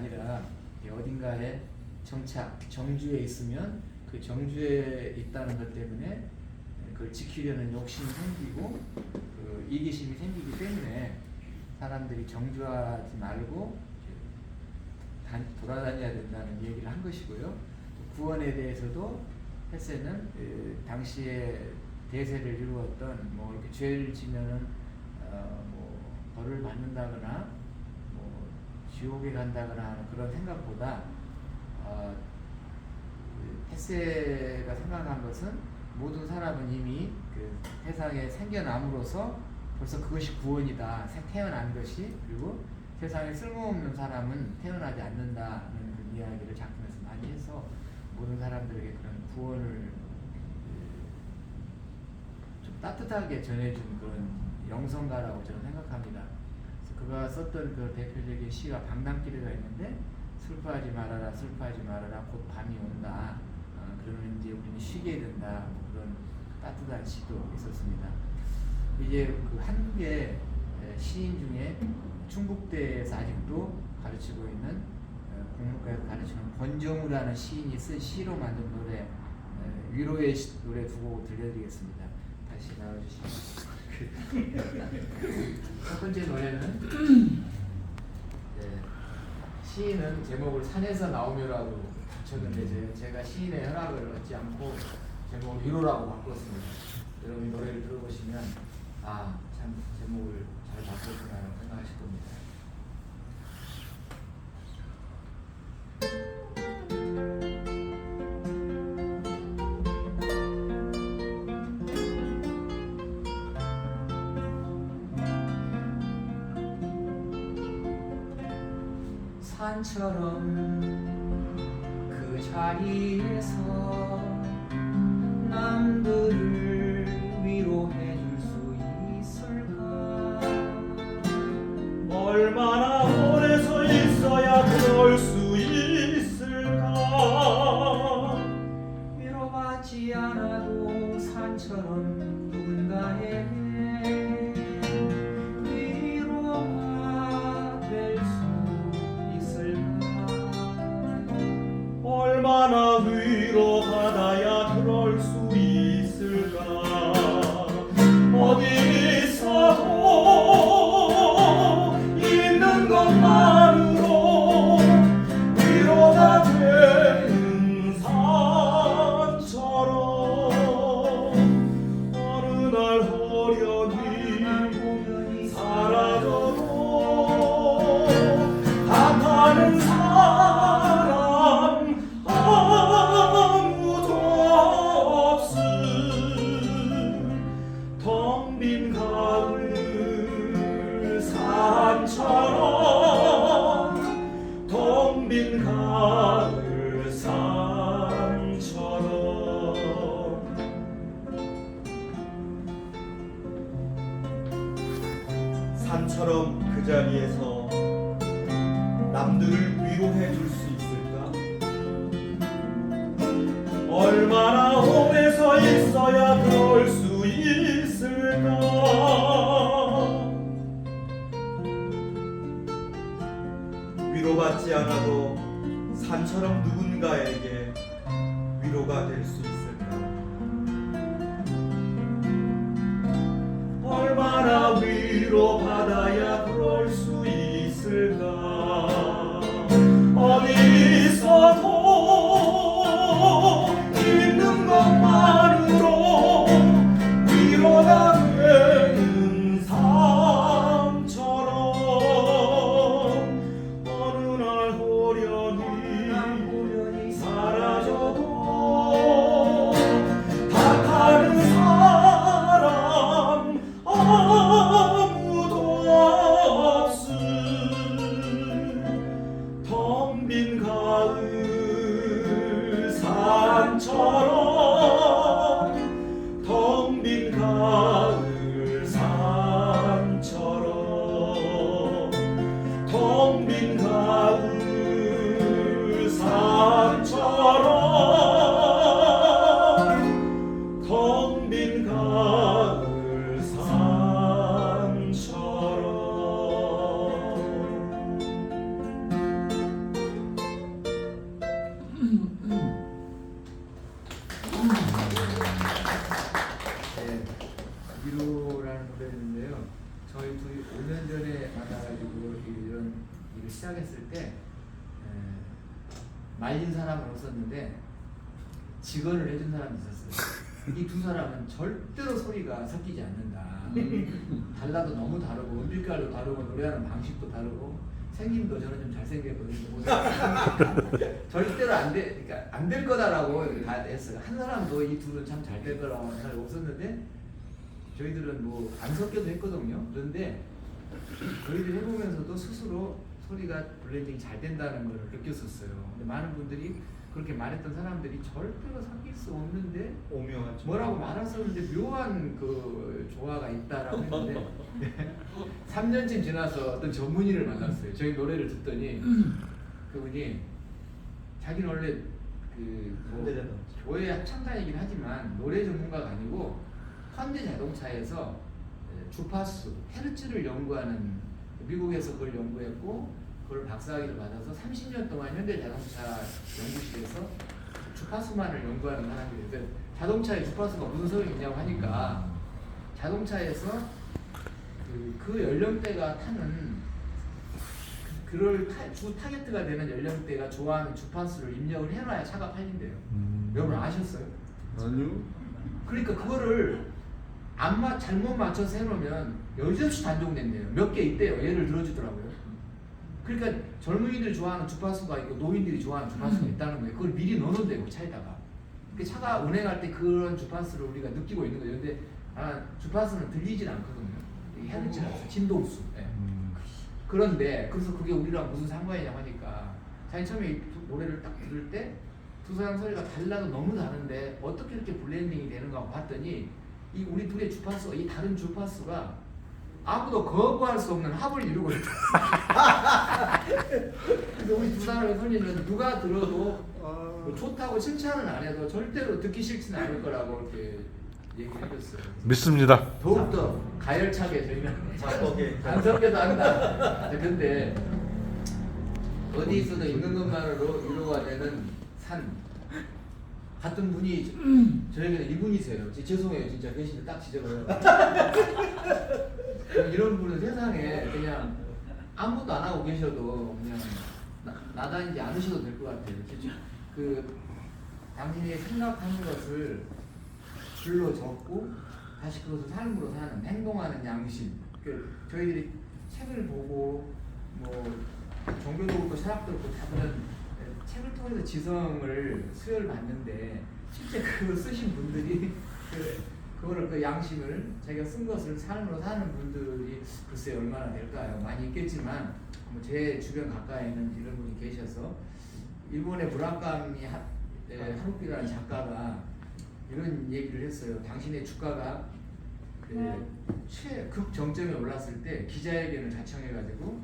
아니라 어딘가에 정착, 정주에 있으면 그 정주에 있다는 것 때문에 그걸 지키려는 욕심이 생기고 그 이기심이 생기기 때문에 사람들이 정주하지 말고 돌아다녀야 된다는 얘기를 한 것이고요. 구원에 대해서도 헤세는 당시에 대세를 이루었던 뭐 이렇게 죄를 지면은 뭐 벌을 받는다거나 뭐 지옥에 간다거나 하는 그런 생각보다 헤세가 생각한 것은 모든 사람은 이미 그 세상에 생겨남으로써 벌써 그것이 구원이다. 태어난 것이. 그리고 세상에 쓸모없는 사람은 태어나지 않는다는 그 이야기를 작품에서 많이 해서 모든 사람들에게 그런 구원을 좀 따뜻하게 전해준 그런 영성가라고 저는 생각합니다. 그래서 그가 썼던 그 대표적인 시가 방랑길이가 있는데 슬퍼하지 말아라 슬퍼하지 말아라 곧 밤이 온다. 그러면 이제 우리는 쉬게 된다. 뭐 그런 따뜻한 시도 있었습니다. 이제 그 한국의 시인 중에 충북대에서 아직도 가르치고 있는 국문과에서 가르치는 권정우라는 시인이 쓴 시로 만든 노래 위로의 노래 두 곡 들려드리겠습니다. 다시 나와주시면 첫 번째 노래는 시인은 제목을 산에서 나오며라고 붙였는데 제가 시인의 허락을 얻지 않고 제목을 위로라고 바꿨습니다. 여러분 노래를 들어보시면 참 제목을 잘 바꿨구나 생각하실 겁니다. 산처럼 그 자리에서 남들을 위로해 줄 수 있을까? 얼마나 오래 서 있어야 그럴 수 있을까? 위로받지 않아도 산처럼 누군가에게 위로가 될 수 있을까? 얼마나 위로받아야 그럴 수 있을까? 어디서도 있는 것만으로 위로가 되는 산처럼 어느 날 호련히 사라져도 답하는 사람 아무도 없음 텅 빈 가을 산처럼 텅 빈 가을 산처럼 산처럼 그 자리에서 남들을 위로해 줄 수 있을까? 얼마나 오래 서 있어야 그럴 수 있을까? 위로받지 않아도 산처럼 누군가에게 위로가 될 수 있을까? 얼마나 위로받아야 그럴 수 있을까? 어디서도 있는 것만으로 위로가 되는 삶처럼 어느 날 호련히 사라져도 탓하는 사람 아무도 했을 때 말린 사람은 없었는데 직언을 해준 사람이 있었어요. 이 두 사람은 절대로 소리가 섞이지 않는다. 달라도 너무 다르고 음질깔도 다르고 노래하는 방식도 다르고 생김도 저는 좀 잘생겼거든요. 절대로 그러니까 안 될 거다라고 다 했어요. 한 사람도 이 둘은 참 잘 될 거라고 생각이 없었는데 저희들은 뭐 안 섞여도 했거든요. 그런데 저희들 해보면서도 스스로 소리가 블렌딩이 잘 된다는 걸 느꼈었어요. 근데 많은 분들이 그렇게 말했던 사람들이 절대로 섞일 수 없는데 오묘하죠. 뭐라고 말았었는데 묘한 그 조화가 있다라고 했는데 3년쯤 지나서 어떤 전문의를 만났어요. 저희 노래를 듣더니 그분이 자기는 원래 뭐 교회 합창단이긴 하지만 노래 전문가가 아니고 현대 자동차에서 주파수, 헤르츠를 연구하는 미국에서 그걸 연구했고 그걸 박사학위를 받아서 30년 동안 현대 자동차 연구실에서 주파수만을 연구하는 사람이에요. 자동차의 주파수가 무슨 소용이 있냐고 하니까 자동차에서 그 연령대가 타는 그럴 주 타겟트가 되는 연령대가 좋아하는 주파수를 입력을 해놔야 차가 팔린대요. 여러분 아셨어요? 아니요. 그러니까 그거를 잘못 맞춰서 해놓으면 여지없이 단종된대요. 몇 개 있대요. 예를 들어주더라고요. 그러니까 젊은이들이 좋아하는 주파수가 있고 노인들이 좋아하는 주파수가 있다는 거예요. 그걸 미리 넣어놓는대요. 차에다가. 그 차가 운행할 때 그런 주파수를 우리가 느끼고 있는 거예요. 근데 주파수는 들리진 않거든요. 헤르츠라서 진동수. 네. 그런데 그래서 그게 우리랑 무슨 상관이냐 하니까 자기 처음에 이 노래를 딱 들을 때 두 사람 소리가 달라도 너무 다른데 어떻게 이렇게 블렌딩이 되는가 하고 봤더니 이 우리 둘의 주파수가 이 다른 주파수가 아무도 거부할 수 없는 합을 이루고 있다. 그래서 우리 두 사람의 소리는 누가 들어도 뭐 좋다고 칭찬은 안 해도 절대로 듣기 싫지는 않을 거라고 이렇게 얘기를 해줬어요. 믿습니다. 더욱더 가열차게 저희는 작곡에 안 섞여도 한다. 근데 어디 있어도 있는 것만으로 위로가 되는 산 같은 분이 저에게는 이분이세요. 죄송해요. 진짜 계신데 딱 지적을 이런 분은 세상에 그냥 아무것도 안 하고 계셔도 그냥 나다니지 않으셔도 될 것 같아요. 당신이 생각하는 것을 글로 적고 다시 그것을 삶으로 사는 행동하는 양심. 저희들이 책을 보고 뭐 종교도 그렇고 신학도 그렇고 다른 책을 통해서 지성을 수혈 받는데 실제 그걸 쓰신 분들이 그거를 그 양심을 자기가 쓴 것을 삶으로 사는 분들이 글쎄 얼마나 될까요? 많이 있겠지만 뭐 제 주변 가까이는 이런 분이 계셔서 일본의 무라카미 하루키라는 작가가 이런 얘기를 했어요. 당신의 주가가 최극 정점에 올랐을 때 기자회견을 자청해가지고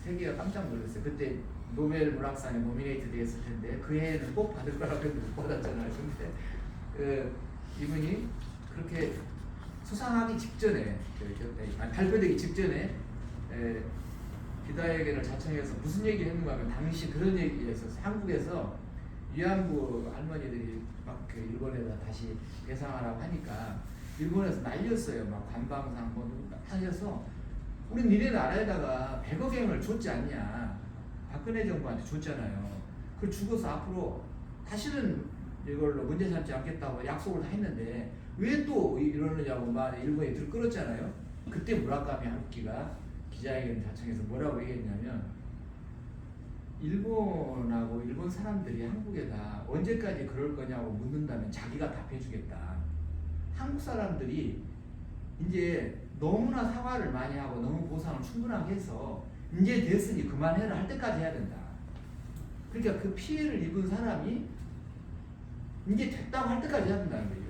세계가 깜짝 놀랐어요. 그때 노벨 문학상에 노미네이트 되었을 텐데 그 해에는 꼭 받을 거라고 했는데 못 받았잖아요. 근데 이분이 그렇게 수상하기 직전에 발표되기 직전에 기자회견을 자청해서 무슨 얘기를 했는가 하면 당시 그런 얘기였어요. 한국에서 위안부 할머니들이 막 그 일본에다 다시 배상하라고 하니까 일본에서 날렸어요. 막 관방상 뭐 날려서 우리 니네 나라에다가 100억엔을 줬지 않냐. 박근혜 정부한테 줬잖아요. 그걸 주고서 앞으로 다시는 이걸로 문제 삼지 않겠다고 약속을 다 했는데 왜 또 이러느냐고 막 일본에 들끓었잖아요. 그때 무라카미 하루키가 기자회견 자청해서 뭐라고 얘기했냐면 일본하고 일본 사람들이 한국에다 언제까지 그럴 거냐고 묻는다면 자기가 답해주겠다. 한국 사람들이 이제 너무나 사과를 많이 하고 너무 보상을 충분하게 해서 이제 됐으니 그만해라 할 때까지 해야 된다. 그러니까 그 피해를 입은 사람이 이제 됐다고 할 때까지 해야 된다는 거예요.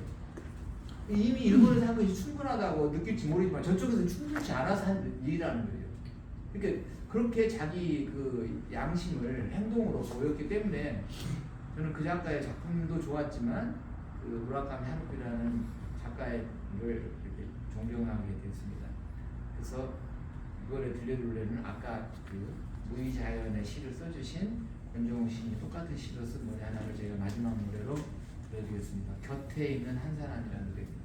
이미 일본에서 한 것이 충분하다고 느낄지 모르지만 저쪽에서는 충분치 않아서 한 일이라는 거예요. 그러니까 그렇게 자기 그 양심을 행동으로 보였기 때문에 저는 그 작가의 작품도 좋았지만 그 무라카미 하루키라는 작가를 이렇게 존경하게 됐습니다. 그래서 이거를 들려드리려면 아까 그 무의자연의 시를 써주신 권정우 시인이 똑같은 시로 쓴 노래 하나를 제가 마지막 노래로 들려드리겠습니다. 곁에 있는 한 사람이라는 노래입니다.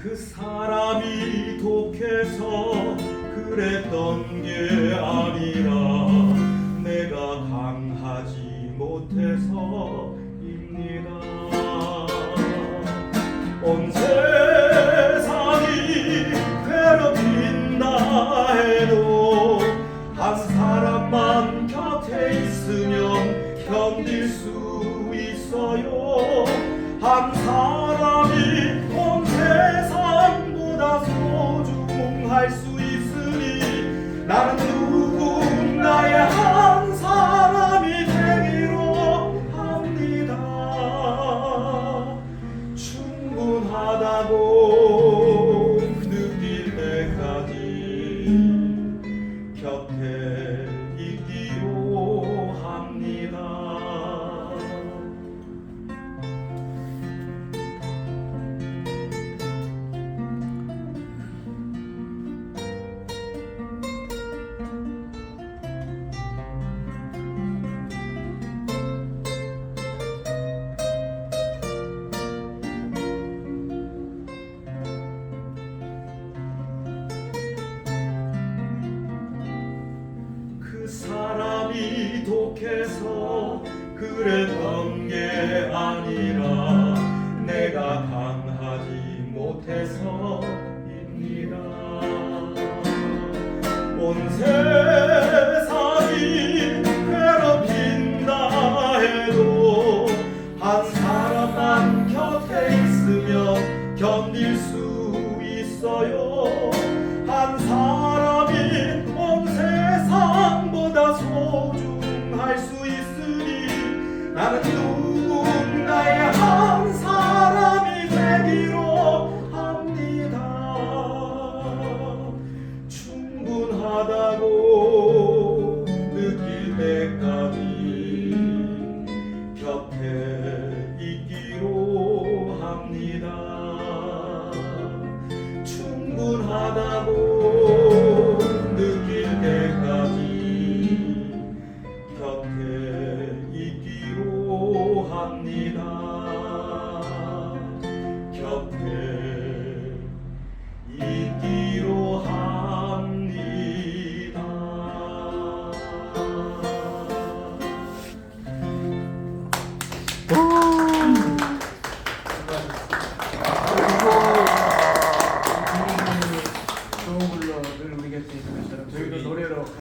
그 사람이 독해서 그랬던 게 아니라 내가 강하지 못해서입니다. 온 세상이 괴롭힌다 해도 한 사람만 곁에 있으면 견딜 수 있어요. 한 사람